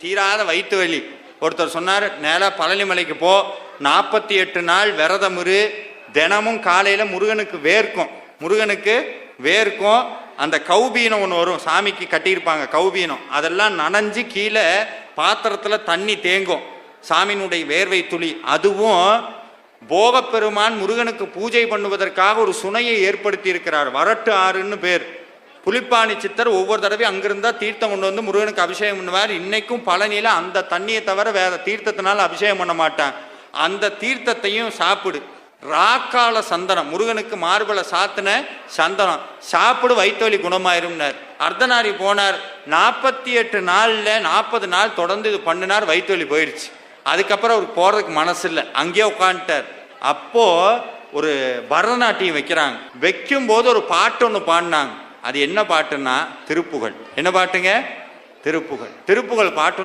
தீராத வயிற்று வலி. ஒருத்தர் சொன்னார், நேராக பழனிமலைக்கு போ, 48 நாள் விரதம் இரு, தினமும் காலையில் முருகனுக்கு வேர்க்கும். அந்த கௌபீனம் ஒன்று வரும், சாமிக்கு கட்டியிருப்பாங்க கௌபீனம், அதெல்லாம் நனைஞ்சு கீழே பாத்திரத்தில் தண்ணி தேங்கும், சாமியினுடைய வேர்வை துளி. அதுவும் போகப்பெருமான் முருகனுக்கு பூஜை பண்ணுவதற்காக ஒரு சுனையை ஏற்படுத்தி இருக்கிறார், வரட்டு ஆறுன்னு பேர். புலிப்பாணி சித்தர் ஒவ்வொரு தடவையும் அங்கிருந்தா தீர்த்தம் கொண்டு வந்து முருகனுக்கு அபிஷேகம் பண்ணுவார். இன்னைக்கும் பழனியில அந்த தண்ணியை தவிர வேற தீர்த்தத்தினால அபிஷேகம் பண்ண மாட்டான். அந்த தீர்த்தத்தையும் சாப்பிடு. ராக்கால சந்தனம், முருகனுக்கு மார்பலை சாத்தின சந்தனம் சாப்பிடு, வயிற்றுவலி குணமாயிரும்னார். அர்த்தநாரி போனார், 48 நாள்ல 40 நாள் தொடர்ந்து இது பண்ணினார், வயிற்றுவலி போயிடுச்சு. அதுக்கப்புறம் அவருக்கு போறதுக்கு மனசு இல்லை, அங்கேயே உட்காந்துட்டார். அப்போ ஒரு பரதநாட்டியம் வைக்கிறாங்க. வைக்கும் போது ஒரு பாட்டு ஒன்று பாடினாங்க. அது என்ன பாட்டுன்னா திருப்புகழ். என்ன பாட்டுங்க? திருப்புகழ் பாட்டு.